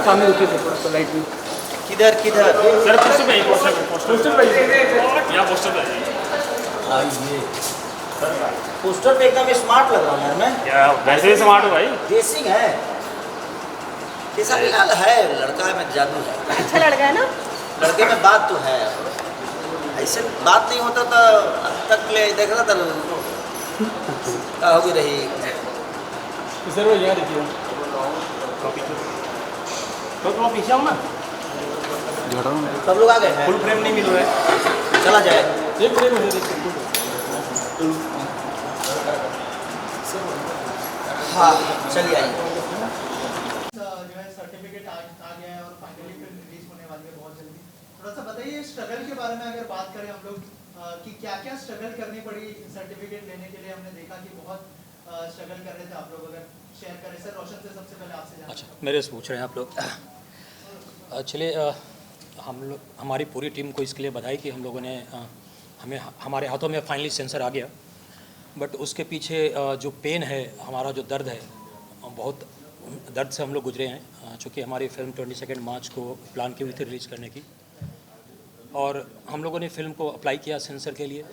सामने देखिए थोड़ा सा लाइट में। किधर किधर सर पोस्टर पे पोस्टर पे यहाँ पोस्टर पे आइए पोस्टर पे एकदम स्मार्ट लग रहा है यार मैं। क्या वैसे ही स्मार्ट हो भाई। ड्रेसिंग है कैसा फिलहाल है लड़का में जादू है। अच्छा लड़का है ना। लड़के में बात तो है ऐसे बात नहीं होता तो अब तक ले देख रहा था क्या होगी रही। सर वो यहाँ देखिए तो पीछे आओ ना। सब लोग आ गए हैं फुल फ्रेम नहीं मिल रहा है। चला जाए एक फ्रेम है देखिए। हाँ चलिए आइए। जो है सर्टिफिकेट आ गया है और फाइनली फिर रिलीज होने वाली है बहुत जल्दी। थोड़ा सा बताइए स्ट्रगल के बारे में अगर बात करें हम लोग कि क्या क्या स्ट्रगल करनी पड़ी सर्टिफिकेट लेने के लिए। हमने देखा कि बहुत स्ट्रगल कर रहे थे आप लोग। अगर शेयर करें सर रोशन से सबसे पहले आपसे जानना। अच्छा मेरे से पूछ रहे हैं आप लोग। चलिए हम लोग हमारी पूरी टीम को इसके लिए बधाई कि हम लोगों ने हमें हमारे हाथों में फाइनली सेंसर आ गया। बट उसके पीछे जो पेन है हमारा जो दर्द है बहुत दर्द से हम लोग गुजरे हैं। चूँकि हमारी फिल्म 22 मार्च को प्लान की हुई थी रिलीज़ करने की और हम लोगों ने फिल्म को अप्लाई किया सेंसर के लिए।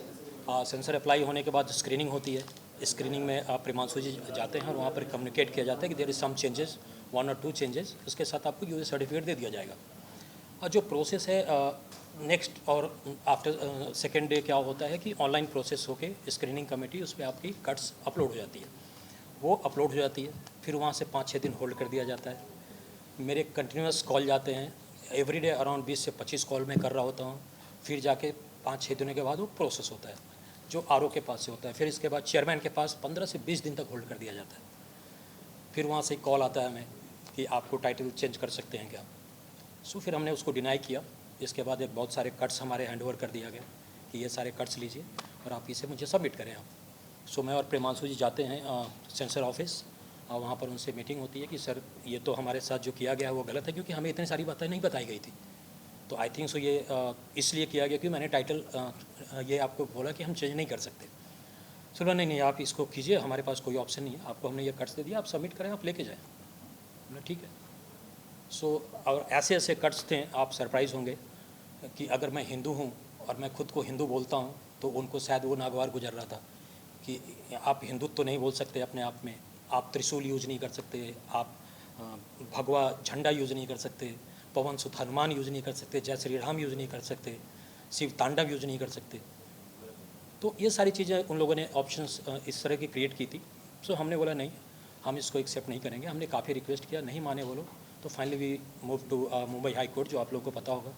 सेंसर अप्लाई होने के बाद स्क्रीनिंग होती है। स्क्रीनिंग में प्रेमांशु जी जाते हैं और वहाँ पर कम्युनिकेट किया जाता है कि देयर इज़ सम चेंजेस 1 और 2 चेंजेस। उसके साथ आपको यूएस सर्टिफिकेट दे दिया जाएगा। और जो प्रोसेस है नेक्स्ट और आफ्टर सेकेंड डे क्या होता है कि ऑनलाइन प्रोसेस होके स्क्रीनिंग कमेटी उस पर आपकी कट्स अपलोड हो जाती है। वो अपलोड हो जाती है फिर वहाँ से 5-6 दिन होल्ड कर दिया जाता है। मेरे कंटिन्यूस कॉल जाते हैं एवरीडे अराउंड 20 से 25 कॉल मैं कर रहा होता हूँ। फिर जाके 5-6 दिनों के बाद वो प्रोसेस होता है जो आरओ के पास से होता है। फिर इसके बाद चेयरमैन के पास 15 से 20 दिन तक होल्ड कर दिया जाता है। फिर वहाँ से कॉल आता है हमें कि आपको टाइटल चेंज कर सकते हैं क्या। सो फिर हमने उसको डिनाई किया। इसके बाद एक बहुत सारे कट्स हमारे हैंडओवर कर दिया गया कि ये सारे कट्स लीजिए और आप इसे मुझे सबमिट करें आप। सो मैं और प्रेमांशु जी जाते हैं सेंसर ऑफिस और वहाँ पर उनसे मीटिंग होती है कि सर ये तो हमारे साथ जो किया गया है वो गलत है क्योंकि हमें इतनी सारी बातें नहीं बताई गई थी। तो आई थिंक सो ये इसलिए किया गया कि मैंने टाइटल ये आपको बोला कि हम चेंज नहीं कर सकते। सर बोला नहीं आप इसको कीजिए हमारे पास कोई ऑप्शन नहीं है। आपको हमने ये कट्स दे दिया आप सबमिट करें आप लेके जाएँ। बोला ठीक है। सो और ऐसे ऐसे कट्स थे आप सरप्राइज़ होंगे कि अगर मैं हिंदू हूँ और मैं खुद को हिंदू बोलता हूँ तो उनको शायद वो नागवार गुजर रहा था कि आप हिंदुत्व तो नहीं बोल सकते अपने आप में। आप त्रिशूल यूज़ नहीं कर सकते। आप भगवा झंडा यूज़ नहीं कर सकते। पवन सुत हनुमान यूज़ नहीं कर सकते। जय श्री राम यूज़ नहीं कर सकते। शिव तांडव यूज़ नहीं कर सकते। तो ये सारी चीज़ें उन लोगों ने ऑप्शंस इस तरह की क्रिएट की थी। सो हमने बोला नहीं हम इसको एक्सेप्ट नहीं करेंगे। हमने काफ़ी रिक्वेस्ट किया नहीं माने वो लोग। तो finally we move to Mumbai high court जो आप लोगों को पता होगा।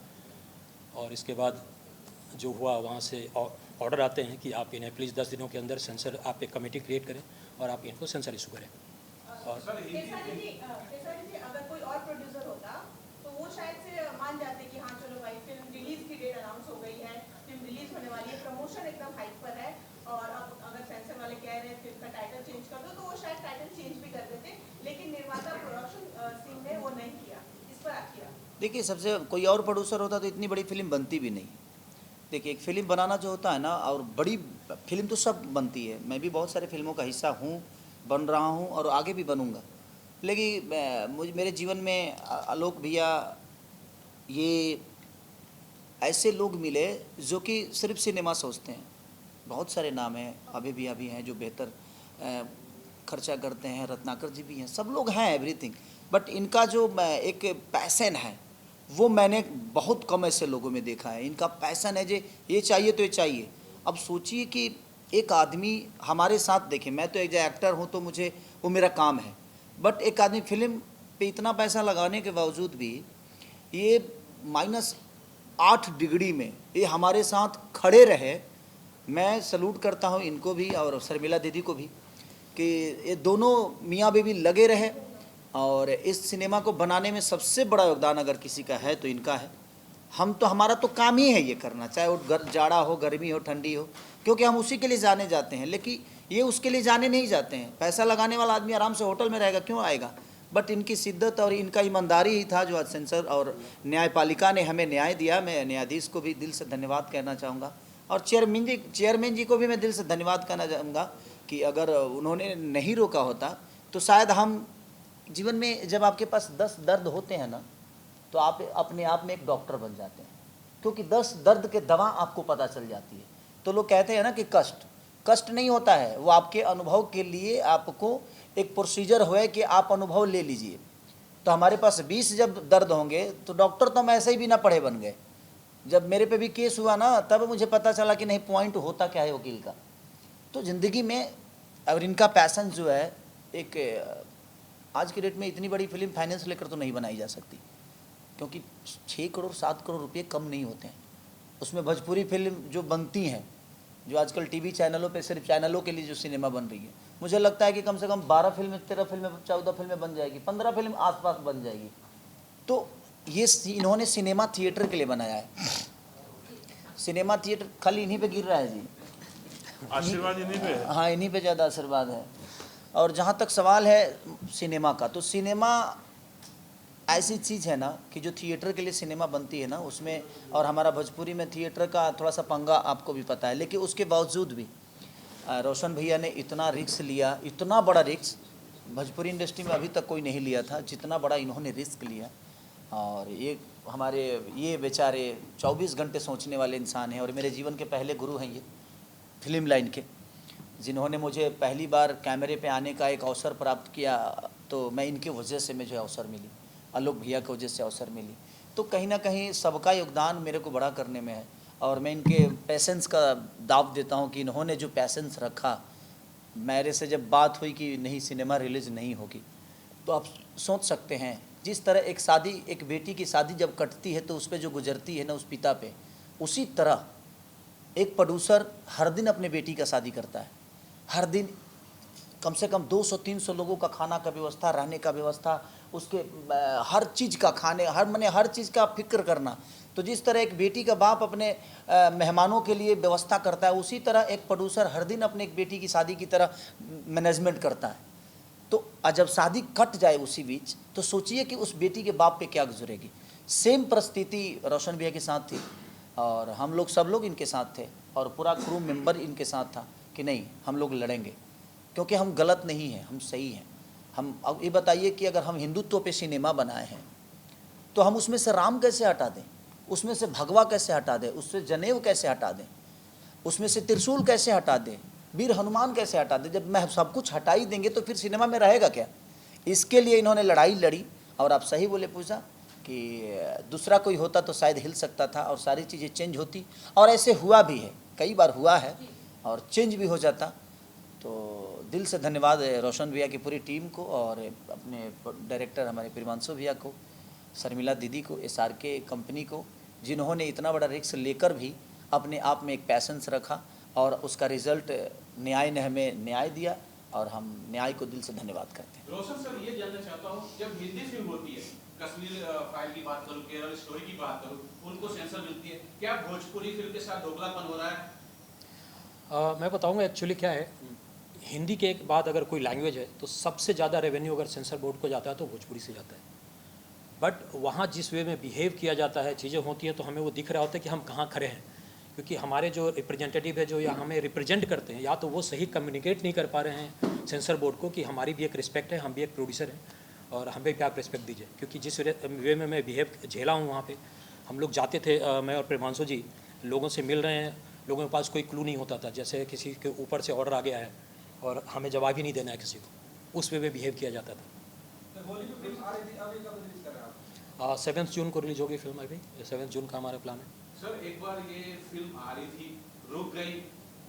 और इसके बाद जो हुआ वहाँ से ऑर्डर आते हैं कि आप इन्हें प्लीज़ 10 दिनों के अंदर सेंसर आप एक कमेटी क्रिएट करें और आप इनको सेंसर इशू करें। और अगर कोई और प्रोड्यूसर होता तो वो शायद से मान जाते कि हाँ चलो भाई फिल्म रिलीज की डेट अनाउंस हो गई है फिल्म रिलीज होने वाली है प्रमोशन एकदम हाइप पर है और अब अगर सेंसर वाले कह रहे हैं फिल्म का टाइटल चेंज कर दो तो वो शायद टाइटल चेंज भी कर देते। लेकिन निर्माता प्रोडक्शन टीम ने वो नहीं किया। इस पर आप किया देखिए सबसे कोई और प्रोड्यूसर होता तो इतनी बड़ी फिल्म बनती भी नहीं। देखिए एक फ़िल्म बनाना जो होता है ना और बड़ी फिल्म तो सब बनती है। मैं भी बहुत सारे फिल्मों का हिस्सा हूँ बन रहा हूँ और आगे भी बनूँगा। लेकिन मुझे मेरे जीवन में आलोक भैया ये ऐसे लोग मिले जो कि सिर्फ सिनेमा सोचते हैं। बहुत सारे नाम हैं अभी भी हैं जो बेहतर खर्चा करते हैं। रत्नाकर जी भी हैं सब लोग हैं एवरीथिंग। बट इनका जो एक पैसन है वो मैंने बहुत कम ऐसे लोगों में देखा है। इनका पैसन है जो ये चाहिए तो ये चाहिए। अब सोचिए कि एक आदमी हमारे साथ देखें मैं तो एक एक्टर हूँ तो मुझे वो मेरा काम है। बट एक आदमी फिल्म पे इतना पैसा लगाने के बावजूद भी ये -8 डिग्री में ये हमारे साथ खड़े रहे। मैं सल्यूट करता हूँ इनको भी और शर्मिला दीदी को भी कि ये दोनों मियाँ बीवी लगे रहे और इस सिनेमा को बनाने में सबसे बड़ा योगदान अगर किसी का है तो इनका है। हम तो हमारा तो काम ही है ये करना चाहे वो जाड़ा हो गर्मी हो ठंडी हो क्योंकि हम उसी के लिए जाने जाते हैं। लेकिन ये उसके लिए जाने नहीं जाते हैं। पैसा लगाने वाला आदमी आराम से होटल में रहेगा क्यों आएगा। बट इनकी शिद्दत और इनका ईमानदारी ही था जो आज सेंसर और न्यायपालिका ने हमें न्याय दिया। मैं न्यायाधीश को भी दिल से धन्यवाद कहना चाहूँगा और चेयरमैन जी को भी मैं दिल से धन्यवाद कहना चाहूँगा कि अगर उन्होंने नहीं रोका होता तो शायद हम जीवन में जब आपके पास 10 दर्द होते हैं ना, तो आप अपने आप में एक डॉक्टर बन जाते हैं, क्योंकि 10 दर्द के दवा आपको पता चल जाती है। तो लोग कहते हैं ना कि कष्ट नहीं होता है, वो आपके अनुभव के लिए आपको एक प्रोसीजर है कि आप अनुभव ले लीजिए। तो हमारे पास 20 जब दर्द होंगे तो डॉक्टर तो हम ऐसे ही बिना पढ़े बन गए। जब मेरे पे भी केस हुआ ना, तब मुझे पता चला कि नहीं, पॉइंट होता क्या है वकील का। तो ज़िंदगी में और इनका पैसन जो है, एक आज की डेट में इतनी बड़ी फिल्म फाइनेंस लेकर तो नहीं बनाई जा सकती, क्योंकि 6 करोड़ 7 करोड़ रुपये कम नहीं होते हैं। उसमें भोजपुरी फिल्म जो बनती हैं, जो आजकल टीवी चैनलों पे सिर्फ चैनलों के लिए जो सिनेमा बन रही है, मुझे लगता है कि कम से कम 12 फिल्में 13 फिल्में 14 फिल्में बन जाएगी, 15 फिल्म आसपास बन जाएगी। तो ये इन्होंने सिनेमा थिएटर के लिए बनाया है। सिनेमा थिएटर खाली इन्हीं पे गिर रहा है जी, आशीर्वाद इन्हीं पे है। हाँ, इन्हीं पे ज़्यादा आशीर्वाद है। और जहाँ तक सवाल है सिनेमा का, तो सिनेमा ऐसी चीज़ है ना कि जो थिएटर के लिए सिनेमा बनती है ना, उसमें, और हमारा भोजपुरी में थिएटर का थोड़ा सा पंगा आपको भी पता है, लेकिन उसके बावजूद भी रोशन भैया ने इतना रिस्क लिया, इतना बड़ा रिस्क भोजपुरी इंडस्ट्री में अभी तक कोई नहीं लिया था जितना बड़ा इन्होंने रिस्क लिया। और ये बेचारे 24 घंटे सोचने वाले इंसान हैं, और मेरे जीवन के पहले गुरु हैं ये फिल्म लाइन के, जिन्होंने मुझे पहली बार कैमरे पे आने का एक अवसर प्राप्त किया। तो मैं इनके वजह से मुझे अवसर मिली, आलोक भैया की वजह से अवसर मिली। तो कहीं ना कहीं सबका योगदान मेरे को बड़ा करने में है, और मैं इनके पैसेंस का दाव देता हूँ कि इन्होंने जो पैसेंस रखा। मेरे से जब बात हुई कि नहीं, सिनेमा रिलीज़ नहीं होगी, तो आप सोच सकते हैं जिस तरह एक बेटी की शादी जब कटती है तो उस पर जो गुजरती है ना, उस पिता पे, उसी तरह एक प्रोड्यूसर हर दिन अपने बेटी का शादी करता है। हर दिन कम से कम 200-300 लोगों का खाना का व्यवस्था, रहने का व्यवस्था, उसके हर चीज़ का हर चीज़ का फिक्र करना। तो जिस तरह एक बेटी का बाप अपने मेहमानों के लिए व्यवस्था करता है, उसी तरह एक प्रोड्यूसर हर दिन अपने एक बेटी की शादी की तरह मैनेजमेंट करता है। तो जब शादी कट जाए उसी बीच, तो सोचिए कि उस बेटी के बाप पे क्या गुजरेगी। सेम परिस्थिति रोशन भैया के साथ थी, और हम लोग सब लोग इनके साथ थे, और पूरा क्रू मेंबर इनके साथ था कि नहीं, हम लोग लड़ेंगे, क्योंकि हम गलत नहीं हैं, हम सही हैं। हम अब ये बताइए कि अगर हम हिंदुत्व पे सिनेमा बनाए हैं, तो हम उसमें से राम कैसे हटा दें, उसमें से भगवा कैसे हटा दें, उससे जनेऊ कैसे हटा दें, उसमें से त्रिशूल कैसे हटा दें, वीर हनुमान कैसे हटा दें। जब मैं सब कुछ हटा ही देंगे तो फिर सिनेमा में रहेगा क्या। इसके लिए इन्होंने लड़ाई लड़ी। और आप सही बोले पूछा कि दूसरा कोई होता तो शायद हिल सकता था और सारी चीज़ें चेंज होती, और ऐसे हुआ भी है, कई बार हुआ है, और चेंज भी हो जाता। तो दिल से धन्यवाद है रोशन भैया की पूरी टीम को, और अपने डायरेक्टर हमारे प्रियांशु भैया को, शर्मिला दीदी को, SRK कंपनी को, जिन्होंने इतना बड़ा रिस्क लेकर भी अपने आप में एक पैसेंस रखा, और उसका रिजल्ट न्याय ने हमें न्याय दिया, और हम न्याय को दिल से धन्यवाद करते हैं। रोशन सर, ये जानना चाहता हूँ, जब हिंदी फिल्म होती है, कश्मीर फाइल की बात करूँ, केरल स्टोरी की बात करूँ, उनको सेंसर मिलती है, क्या भोजपुरी फिल्म के साथ दोगलापन हो रहा है? मैं बताऊंगा एक्चुअली क्या है। हिंदी के एक बाद अगर कोई लैंग्वेज है तो सबसे ज़्यादा रेवेन्यू अगर सेंसर बोर्ड को जाता है तो भोजपुरी से जाता है। बट वहाँ जिस वे में बिहेव किया जाता है, चीज़ें होती हैं, तो हमें वो दिख रहा होता है कि हम कहाँ खड़े हैं, क्योंकि हमारे जो रिप्रेजेंटेटिव है, जो या हमें रिप्रेजेंट करते हैं, या तो वो सही कम्युनिकेट नहीं कर पा रहे हैं सेंसर बोर्ड को कि हमारी भी एक रिस्पेक्ट है, हम भी एक प्रोड्यूसर हैं और हमें भी आप रिस्पेक्ट दीजिए। क्योंकि जिस वे में मैं बिहेव झेला हूँ वहाँ पे, हम लोग जाते थे, मैं और प्रियांशु जी लोगों से मिल रहे हैं, लोगों के पास कोई क्लू नहीं होता था, जैसे किसी के ऊपर से ऑर्डर आ गया है और हमें जवाब ही नहीं देना है किसी को, उस वे में बिहेव किया जाता था। 7 जून को रिलीज होगी फिल्म, अभी 7 जून का हमारा प्लान है। सर, एक बार ये फिल्म आ रही थी, रुक गई,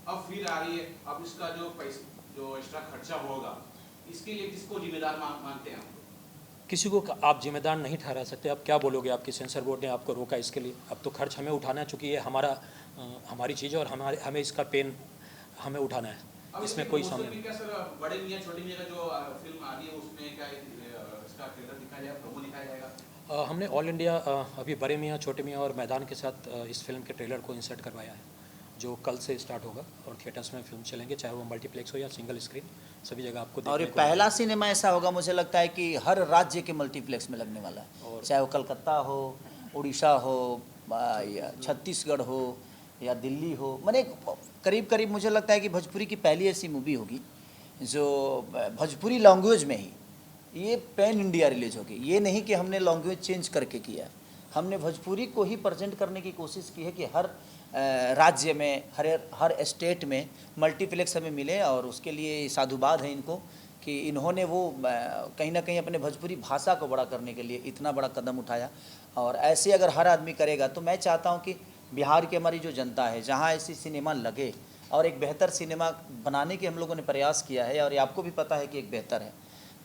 अब फिर आ रही है, अब इसका जो एक्स्ट्रा खर्चा होगा, इसके लिए किसको जिम्मेदार मानते हैं आप? किसी को आप जिम्मेदार नहीं ठहरा सकते। आप क्या बोलोगे, आपकी सेंसर बोर्ड ने आपको रोका इसके लिए, अब तो खर्च हमें उठाना है, चूँकि ये हमारी चीज़ है और हमें इसका पेन हमें उठाना है, इसमें कोई सामने नहीं। क्या सर, बड़े मियां छोटे मियां का जो फिल्म आ रही है, उसमें क्या इसका ट्रेलर दिखाया जाएगा, प्रोमो दिखाया जाएगा? हमने ऑल इंडिया अभी बड़े मियाँ छोटे मियाँ और मैदान के साथ इस फिल्म के ट्रेलर को इंसर्ट करवाया है, जो कल से स्टार्ट होगा और थिएटर्स में फिल्म चलेंगे, चाहे वो मल्टीप्लेक्स हो या सिंगल स्क्रीन, सभी जगह आपको और ये देखने को पहला सिनेमा ऐसा होगा, मुझे लगता है कि हर राज्य के मल्टीप्लेक्स में लगने वाला है, और चाहे वो कलकत्ता हो, उड़ीसा हो, या छत्तीसगढ़ हो, या दिल्ली हो। मैंने करीब करीब मुझे लगता है कि भोजपुरी की पहली ऐसी मूवी होगी जो भोजपुरी लैंग्वेज में ही ये पैन इंडिया रिलीज होगी, ये नहीं कि हमने लैंग्वेज चेंज करके किया है। हमने भोजपुरी को ही प्रेजेंट करने की कोशिश की है कि हर राज्य में, हर स्टेट में मल्टीप्लेक्स हमें मिले, और उसके लिए साधुवाद है इनको कि इन्होंने वो कहीं ना कहीं अपने भोजपुरी भाषा को बड़ा करने के लिए इतना बड़ा कदम उठाया। और ऐसे अगर हर आदमी करेगा तो मैं चाहता हूँ कि बिहार की हमारी जो जनता है, जहाँ ऐसी सिनेमा लगे और एक बेहतर सिनेमा बनाने के हम लोगों ने प्रयास किया है, और ये आपको भी पता है कि एक बेहतर है,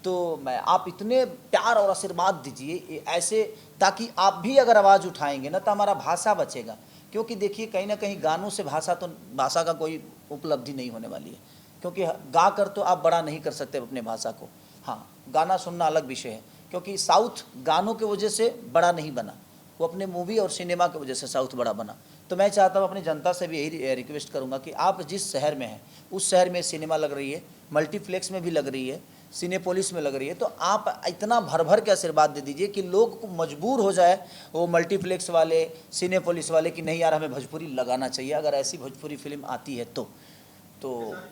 तो मैं आप इतने प्यार और आशीर्वाद दीजिए ऐसे, ताकि आप भी अगर आवाज़ उठाएंगे ना तो हमारा भाषा बचेगा। क्योंकि देखिए कहीं ना कहीं गानों से भाषा का कोई उपलब्धि नहीं होने वाली है, क्योंकि गा कर तो आप बड़ा नहीं कर सकते अपने भाषा को। हाँ, गाना सुनना अलग विषय है, क्योंकि साउथ गानों की वजह से बड़ा नहीं बना, वो अपने मूवी और सिनेमा की वजह से साउथ बड़ा बना। तो मैं चाहता हूँ अपनी जनता से भी यही रिक्वेस्ट करूँगा कि आप जिस शहर में हैं उस शहर में सिनेमा लग रही है, मल्टीप्लेक्स में भी लग रही है, सिनेपोलिस में लग रही है, तो आप इतना भर भर के आशीर्वाद दे दीजिए कि लोग को मजबूर हो जाए वो मल्टीप्लेक्स वाले, सिनेपोलिस वाले, कि नहीं यार हमें भोजपुरी लगाना चाहिए अगर ऐसी भोजपुरी फिल्म आती है तो।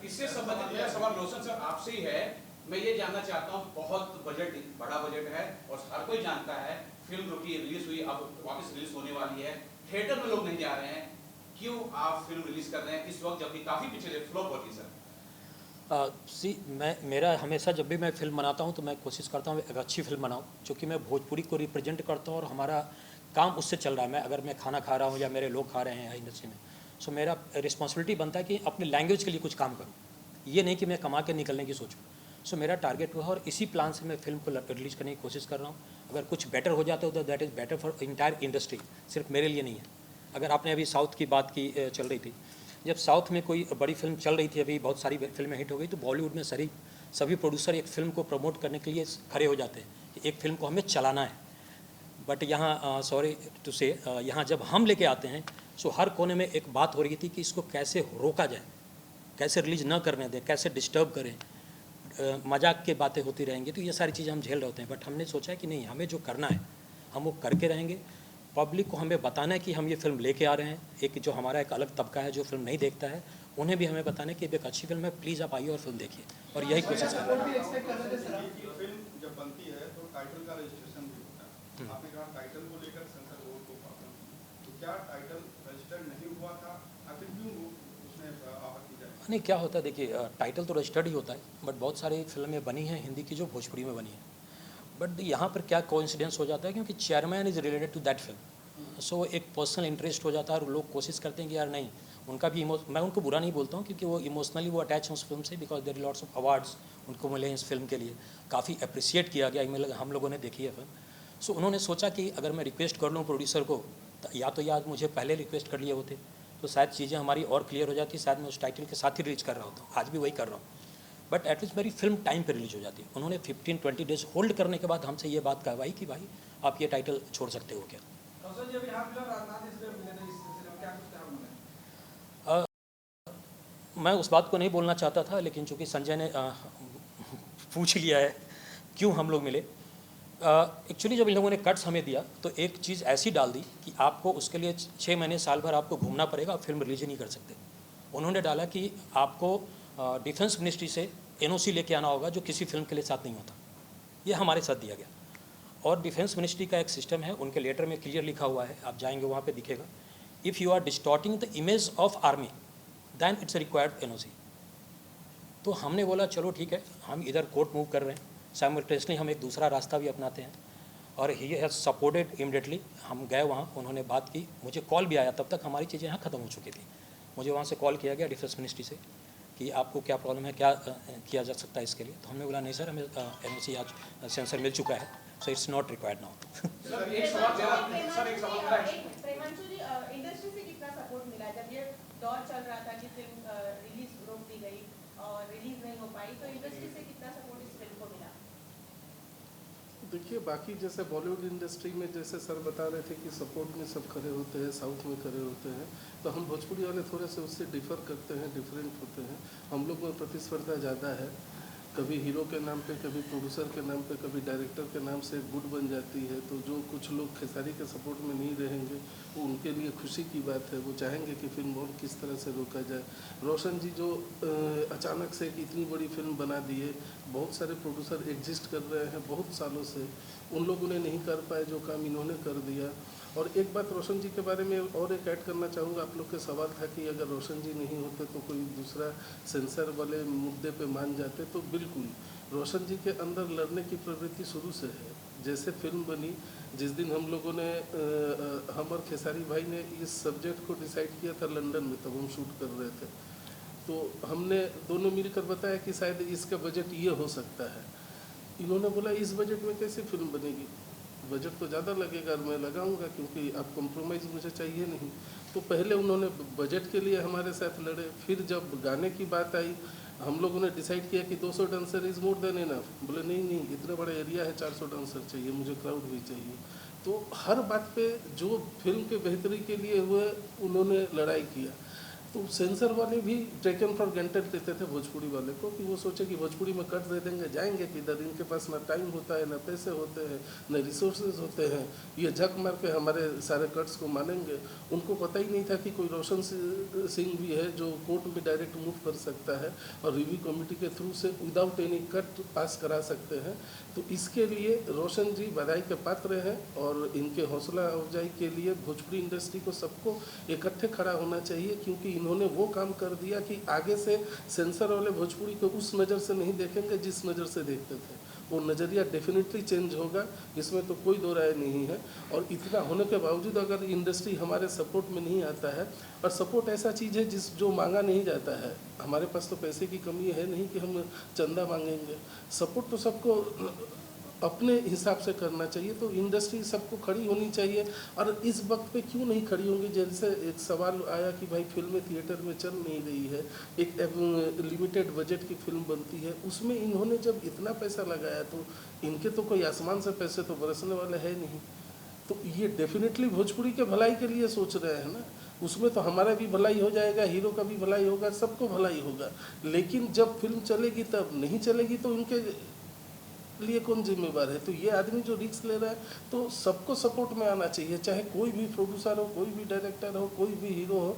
इससे संबंधित मेरा सवाल रोशन सर आपसे ही है। मैं ये जानना चाहता हूँ, बहुत बड़ा बजट है और हर कोई जानता है, फिल्म रुकी, रिलीज हुई, अब वापस रिलीज होने वाली है, थिएटर में लोग नहीं जा रहे हैं, क्यों आप फिल्म रिलीज कर रहे हैं इस वक्त जबकि काफी पिछले फ्लॉप होती सर? मेरा हमेशा जब भी मैं फिल्म बनाता हूँ तो मैं कोशिश करता हूँ एक अच्छी फिल्म बनाऊँ, क्योंकि मैं भोजपुरी को रिप्रेजेंट करता हूँ और हमारा काम उससे चल रहा है। मैं अगर मैं खाना खा रहा हूँ या मेरे लोग खा रहे हैं इंडस्ट्री में, सो मेरा रिस्पॉन्सिबिलिटी बनता है कि अपने लैंग्वेज के लिए कुछ काम करूँ, ये नहीं कि मैं कमा के निकलने की सोचूँ। सो मेरा टारगेट वो है और इसी प्लान से मैं फिल्म को रिलीज करने की कोशिश कर रहा हूँ। अगर कुछ बेटर हो जाता है तो that is better for entire industry, सिर्फ मेरे लिए नहीं है। अगर आपने अभी साउथ की बात की, चल रही थी, जब साउथ में कोई बड़ी फिल्म चल रही थी, अभी बहुत सारी फिल्में हिट हो गई, तो बॉलीवुड में सभी प्रोड्यूसर एक फिल्म को प्रमोट करने के लिए खड़े हो जाते हैं कि एक फिल्म को हमें चलाना है। बट यहाँ सॉरी टू से, यहाँ जब हम लेके आते हैं सो हर कोने में एक बात हो रही थी कि इसको कैसे रोका जाए, कैसे रिलीज ना करने दें, कैसे डिस्टर्ब करें, मजाक की बातें होती रहेंगी, तो ये सारी चीज़ें हम झेल रहे होते हैं। बट हमने सोचा है कि नहीं, हमें जो करना है हम वो करके रहेंगे। पब्लिक को हमें बताना है कि हम ये फिल्म लेके आ रहे हैं। एक जो हमारा एक अलग तबका है जो फिल्म नहीं देखता है, उन्हें भी हमें बताना है कि एक अच्छी फिल्म है, प्लीज़ आप आइए और फिल्म देखिए, और यही कोशिश कर रहे हैं। फिल्म जब बनती है तो टाइटल का रजिस्ट्रेशन भी होता है। आपने कहा टाइटल को लेकर सेंसर बोर्ड को प्रॉब्लम थी, तो क्या टाइटल रजिस्टर्ड नहीं हुआ था, आखिर क्यों उसमें आपत्ति जाए? नहीं, क्या होता है देखिए, टाइटल तो रजिस्टर्ड ही होता है, बट बहुत सारी फिल्में बनी हैं हिंदी की जो भोजपुरी में बनी है। बट यहाँ पर क्या कोइंसिडेंस हो जाता है, क्योंकि chairman is related to that film, so एक पर्सनल इंटरेस्ट हो जाता है और लोग कोशिश करते हैं कि यार नहीं, उनका भी मैं उनको बुरा नहीं बोलता हूँ, क्योंकि वो इमोशनली वो अटैच हैं उस फिल्म से, because there lots of awards उनको मिले हैं इस फिल्म के लिए, काफ़ी अप्रिशिएट किया गया, हम लोगों ने देखी है फिल्म। सो उन्होंने सोचा कि अगर मैं रिक्वेस्ट कर लूँ प्रोड्यूसर को, या मुझे पहले रिक्वेस्ट कर लिए होते तो शायद चीज़ें हमारी और क्लियर हो जाती, शायद मैं उस टाइटल के साथ ही रिलीज कर रहा होता हूँ, आज भी वही कर रहा हूँ। बट एटलीस्ट मेरी फिल्म टाइम पे रिलीज हो जाती है। उन्होंने 15-20 डेज होल्ड करने के बाद हमसे ये बात कहवाई कि भाई आप ये टाइटल छोड़ सकते हो क्या। मैं उस बात को नहीं बोलना चाहता था, लेकिन चूंकि संजय ने पूछ लिया है क्यों हम लोग मिले। एक्चुअली जब इन लोगों ने कट्स हमें दिया तो एक चीज़ ऐसी डाल दी कि आपको उसके लिए 6 महीने साल भर आपको घूमना पड़ेगा, आप फिल्म रिलीज नहीं कर सकते। उन्होंने डाला कि आपको डिफेंस मिनिस्ट्री से NOC लेके आना होगा, जो किसी फिल्म के लिए साथ नहीं होता। ये हमारे साथ दिया गया, और डिफेंस मिनिस्ट्री का एक सिस्टम है, उनके लेटर में क्लियर लिखा हुआ है, आप जाएंगे वहाँ पे दिखेगा, if you are distorting the image of army then it's required NOC। तो हमने बोला चलो ठीक है, हम इधर कोर्ट मूव कर रहे हैं, साइमल्टेनियसली हम एक दूसरा रास्ता भी अपनाते हैं, और ही हैज़ सपोर्टेड इमीडिएटली। हम गए वहाँ, उन्होंने बात की, मुझे कॉल भी आया, तब तक हमारी चीज़ें यहाँ ख़त्म हो चुकी थी। मुझे वहाँ से कॉल किया गया डिफेंस मिनिस्ट्री से कि आपको क्या प्रॉब्लम है, क्या किया जा सकता है इसके लिए। तो हमने बोला नहीं सर, हमें NOC आज सेंसर मिल चुका है, so it's not required now. Sir एक सवाल मेरा प्रेमांशु जी, इंडस्ट्री से कितना सपोर्ट मिला जब ये दौर चल रहा था कि फिल्म रिलीज रोक दी गई और रिलीज नहीं हो पाई, तो इंडस्ट्री से कितना सपोर्ट इस फिल्म को मिला? देखिए, बाकी जैसे बॉलीवुड इंडस्ट्री में जैसे सर बता रहे थे कि सपोर्ट में सब खड़े होते हैं, साउथ में खड़े होते हैं, तो हम भोजपुरी वाले थोड़े से उससे डिफ़र करते हैं, डिफरेंट होते हैं। हम लोग में प्रतिस्पर्धा ज़्यादा है, कभी हीरो के नाम पे, कभी प्रोड्यूसर के नाम पे, कभी डायरेक्टर के नाम से गुड बन जाती है। तो जो कुछ लोग खेसारी के सपोर्ट में नहीं रहेंगे वो उनके लिए खुशी की बात है। वो चाहेंगे कि फिल्म और किस तरह से रोका जाए। रोशन जी जो अचानक से एक इतनी बड़ी फिल्म बना दिए, बहुत सारे प्रोड्यूसर एग्जिस्ट कर रहे हैं बहुत सालों से, उन लोगों ने नहीं कर पाए जो काम इन्होंने कर दिया। और एक बात रोशन जी के बारे में और एक ऐड करना चाहूँगा। आप लोग के सवाल था कि अगर रोशन जी नहीं होते तो कोई दूसरा सेंसर वाले मुद्दे पे मान जाते, तो बिल्कुल रोशन जी के अंदर लड़ने की प्रवृत्ति शुरू से है। जैसे फिल्म बनी, जिस दिन हम लोगों ने हम और खेसारी भाई ने इस सब्जेक्ट को डिसाइड किया था लंदन में, तब हम शूट कर रहे थे, तो हमने दोनों मिलकर बताया कि शायद इसका बजट ये हो सकता है। इन्होंने बोला इस बजट में कैसी फिल्म बनेगी, बजट तो ज़्यादा लगेगा और मैं लगाऊंगा क्योंकि अब कॉम्प्रोमाइज़ मुझे चाहिए नहीं। तो पहले उन्होंने बजट के लिए हमारे साथ लड़े। फिर जब गाने की बात आई, हम लोगों ने डिसाइड किया कि 200 dancer is more than enough. बोले नहीं नहीं, इतना बड़ा एरिया है, 400 डांसर चाहिए, मुझे क्राउड भी चाहिए। तो हर बात पे जो फिल्म के बेहतरी के लिए हुए उन्होंने लड़ाई किया। तो सेंसर वाले भी टेकन फॉर ग्रांटेड देते थे भोजपुरी वाले को, कि वो सोचे कि भोजपुरी में कट दे देंगे, जाएंगे किधर, इनके पास ना टाइम होता है, ना पैसे होते हैं, ना रिसोर्सेज होते हैं, ये झक मार के हमारे सारे कट्स को मानेंगे। उनको पता ही नहीं था कि कोई रोशन सिंह भी है जो कोर्ट में डायरेक्ट मूव कर सकता है और रिव्यू कमेटी के थ्रू से विदाउट एनी कट पास करा सकते हैं। तो इसके लिए रोशन जी बधाई के पात्र हैं और इनके हौसला अफजाई के लिए भोजपुरी इंडस्ट्री को सबको इकट्ठे खड़ा होना चाहिए, क्योंकि इन्होंने वो काम कर दिया कि आगे से सेंसर वाले भोजपुरी को उस नज़र से नहीं देखेंगे जिस नज़र से देखते थे। वो नज़रिया डेफिनेटली चेंज होगा, इसमें तो कोई दो राय नहीं है। और इतना होने के बावजूद अगर इंडस्ट्री हमारे सपोर्ट में नहीं आता है, और सपोर्ट ऐसा चीज़ है जो मांगा नहीं जाता है, हमारे पास तो पैसे की कमी है नहीं कि हम चंदा मांगेंगे। सपोर्ट तो सबको अपने हिसाब से करना चाहिए। तो इंडस्ट्री सबको खड़ी होनी चाहिए। और इस वक्त पे क्यों नहीं खड़ी होंगी? जैसे एक सवाल आया कि भाई फिल्में थिएटर में चल नहीं रही है, एक लिमिटेड बजट की फिल्म बनती है, उसमें इन्होंने जब इतना पैसा लगाया तो इनके तो कोई आसमान से पैसे तो बरसने वाले है नहीं। तो ये डेफिनेटली भोजपुरी के भलाई के लिए सोच रहे हैं ना, उसमें तो हमारा भी भलाई हो जाएगा, हीरो का भी भलाई होगा, सबको भलाई होगा। लेकिन जब फिल्म चलेगी तब नहीं चलेगी तो इनके लिए कौन जिम्मेवार है? तो ये आदमी जो रिस्क ले रहा है, तो सबको सपोर्ट में आना चाहिए, चाहे कोई भी प्रोड्यूसर हो, कोई भी डायरेक्टर हो, कोई भी हीरो हो।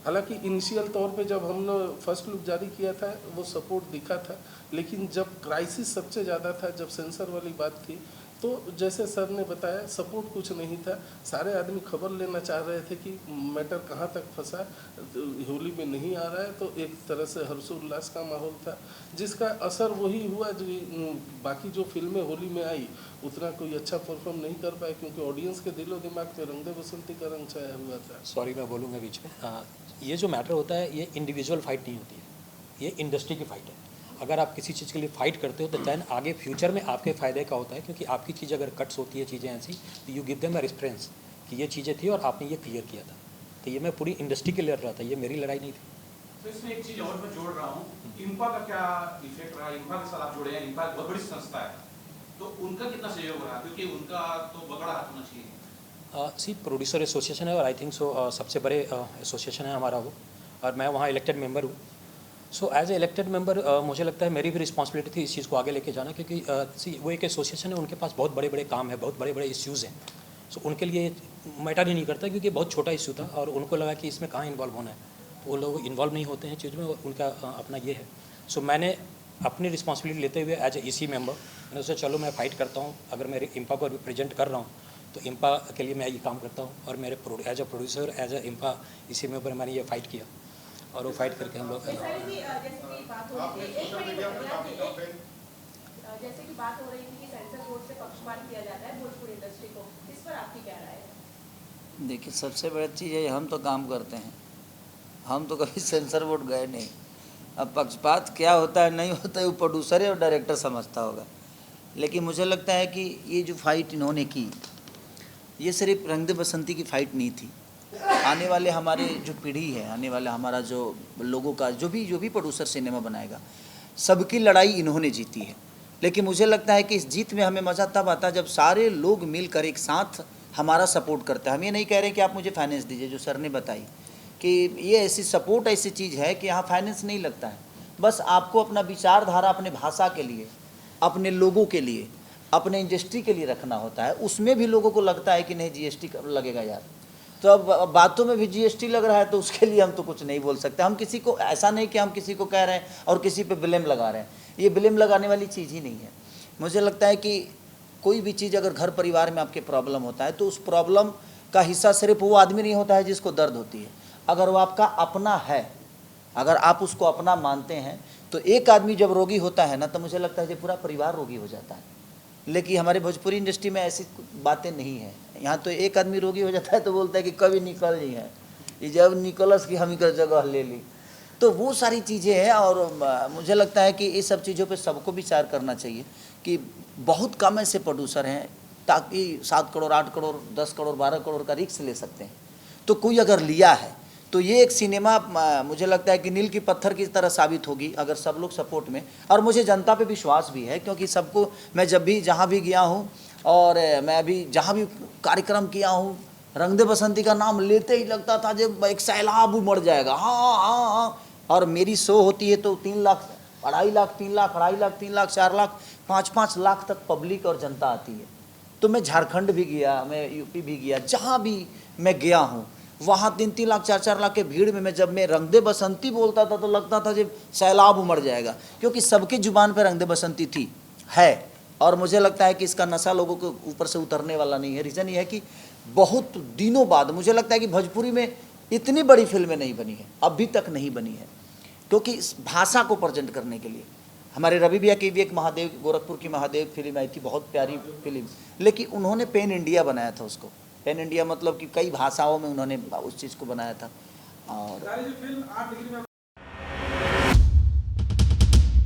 हालांकि इनिशियल तौर पे जब हमने फर्स्ट लुक जारी किया था वो सपोर्ट दिखा था, लेकिन जब क्राइसिस सबसे ज़्यादा था, जब सेंसर वाली बात थी, तो जैसे सर ने बताया सपोर्ट कुछ नहीं था। सारे आदमी खबर लेना चाह रहे थे कि मैटर कहाँ तक फंसा, होली में नहीं आ रहा है, तो एक तरह से हर्षोल्लास का माहौल था, जिसका असर वही हुआ जो बाकी जो फिल्में होली में आई उतना कोई अच्छा परफॉर्म नहीं कर पाए, क्योंकि ऑडियंस के दिलो दिमाग में रंग दे बसंती का रंग छाया हुआ था। सॉरी मैं बोलूँगा बीच में। ये जो मैटर होता है ये इंडिविजुअल फाइट नहीं होती है, ये इंडस्ट्री की फाइट है। अगर आप किसी चीज़ के लिए फाइट करते हो तो दैन आगे फ्यूचर में आपके फ़ायदे का होता है, क्योंकि आपकी चीज़ अगर कट्स होती है, चीज़ें ऐसी, तो you give them a reference कि ये चीज़ें थी और आपने ये क्लियर किया था। तो ये मैं पूरी इंडस्ट्री के लिए लड़ रहा था, ये मेरी लड़ाई नहीं थी। तो इसमें एक चीज़ और मैं जोड़ रहा हूँ, इंपा का क्या इफेक्ट रहा? इंपा के साथ आप जुड़े हैं, इंपा बहुत बड़ी संस्था है, तो उनका कितना सहयोग रहा? क्योंकि उनका तो बड़ा हाथ होना चाहिए। सी प्रोड्यूसर एसोसिएशन है और आई थिंक सो सबसे बड़े एसोसिएशन है हमारा वो, और मैं वहाँ इलेक्टेड मेंबर हूँ। So as a elected member मुझे लगता है मेरी भी रिस्पॉन्सिबिलिटी थी इस चीज़ को आगे लेके जाना, क्योंकि सी वो एक एसोसिएशन है, उनके पास बहुत बड़े बड़े काम है, बहुत बड़े बड़े इश्यूज़ हैं। सो उनके लिए मैटर ही नहीं करता, क्योंकि बहुत छोटा इशू था और उनको लगा कि इसमें कहाँ इन्वॉल्व होना है, तो वो लोग इन्वॉल्व नहीं होते हैं चीज़ में, उनका अपना ये है। सो मैंने अपनी रिस्पॉन्सिबिलिटी लेते हुए एज ए ईसी मेंबर मैंने सोचा चलो मैं फ़ाइट करता हूँ, अगर मेरे इम्पा को रिप्रेजेंट कर रहा हूँ तो इम्पा के लिए मैं ये काम करता हूँ। और मेरे as a producer, as a IMPPA इसी मेंबर मैंने ये फ़ाइट किया और वो फाइट करके हम लोग जैसे कि बात हो रही थी कि सेंसर बोर्ड से पक्षपात किया जाता है भोजपुरी इंडस्ट्री को, इस पर आपकी क्या राय है? देखिए सबसे बड़ी चीज़ है हम तो काम करते हैं, हम तो कभी सेंसर बोर्ड गए नहीं। अब पक्षपात क्या होता है नहीं होता है वो प्रोड्यूसर है और डायरेक्टर समझता होगा। लेकिन मुझे लगता है कि ये जो फाइट इन्होंने की ये सिर्फ रंग दे बसंती की फ़ाइट नहीं थी। आने वाले हमारे जो पीढ़ी है, आने वाला हमारा जो लोगों का जो भी प्रोड्यूसर सिनेमा बनाएगा, सबकी लड़ाई इन्होंने जीती है। लेकिन मुझे लगता है कि इस जीत में हमें मज़ा तब आता है जब सारे लोग मिलकर एक साथ हमारा सपोर्ट करते हैं। हम ये नहीं कह रहे कि आप मुझे फाइनेंस दीजिए, जो सर ने बताई कि ये ऐसी सपोर्ट ऐसी चीज़ है कि यहाँ फाइनेंस नहीं लगता है। बस आपको अपना विचारधारा अपने भाषा के लिए, अपने लोगों के लिए, अपने इंडस्ट्री के लिए रखना होता है। उसमें भी लोगों को लगता है कि नहीं जीएसटी लगेगा यार, तो अब बातों में भी जीएसटी लग रहा है, तो उसके लिए हम तो कुछ नहीं बोल सकते। हम किसी को ऐसा नहीं कि हम किसी को कह रहे हैं और किसी पे ब्लेम लगा रहे हैं, ये ब्लेम लगाने वाली चीज़ ही नहीं है। मुझे लगता है कि कोई भी चीज़ अगर घर परिवार में आपके प्रॉब्लम होता है तो उस प्रॉब्लम का हिस्सा सिर्फ वो आदमी नहीं होता है जिसको दर्द होती है। अगर वो आपका अपना है, अगर आप उसको अपना मानते हैं, तो एक आदमी जब रोगी होता है ना, तो मुझे लगता है कि पूरा परिवार रोगी हो जाता है। लेकिन हमारे भोजपुरी इंडस्ट्री में ऐसी बातें नहीं है। यहाँ तो एक आदमी रोगी हो जाता है तो बोलता है कि कभी निकल नहीं है, ये जब निकलस की हम ही जगह ले ली। तो वो सारी चीज़ें हैं और मुझे लगता है कि ये सब चीज़ों पे सबको विचार करना चाहिए कि बहुत कम ऐसे प्रोड्यूसर हैं ताकि 7 करोड़ 8 करोड़ 10 करोड़ 12 करोड़ का रिस्क ले सकते हैं। तो कोई अगर लिया है तो ये एक सिनेमा मुझे लगता है कि नील की पत्थर की तरह साबित होगी अगर सब लोग सपोर्ट में। और मुझे जनता पे विश्वास भी है, क्योंकि सबको मैं जब भी जहाँ भी गया हूँ और मैं अभी जहाँ भी कार्यक्रम किया हूँ, रंग दे बसंती का नाम लेते ही लगता था जब एक सैलाब उमड़ जाएगा। हाँ हाँ हाँ। और मेरी शो होती है तो 3 लाख 2.5 लाख 3 लाख 2.5 लाख 3 लाख 4 लाख 5-5 लाख तक पब्लिक और जनता आती है। तो मैं झारखंड भी गया, मैं यूपी भी गया, जहाँ भी मैं गया हूँ वहाँ 3-3 लाख 4-4 लाख के भीड़ में जब मैं रंग दे बसंती बोलता था तो लगता था जब सैलाब उमड़ जाएगा, क्योंकि सबकी जुबान पे रंग दे बसंती थी है। और मुझे लगता है कि इसका नशा लोगों के ऊपर से उतरने वाला नहीं है। रीज़न ये है कि बहुत दिनों बाद मुझे लगता है कि भोजपुरी में इतनी बड़ी फिल्में नहीं बनी है, अभी तक नहीं बनी है, क्योंकि इस भाषा को प्रेजेंट करने के लिए हमारे रवि भैया की भी एक महादेव, गोरखपुर की महादेव फिल्म आई थी, बहुत प्यारी फिल्म, लेकिन उन्होंने पेन इंडिया बनाया था उसको। पेन इंडिया मतलब कि कई भाषाओं में उन्होंने उस चीज़ को बनाया था। और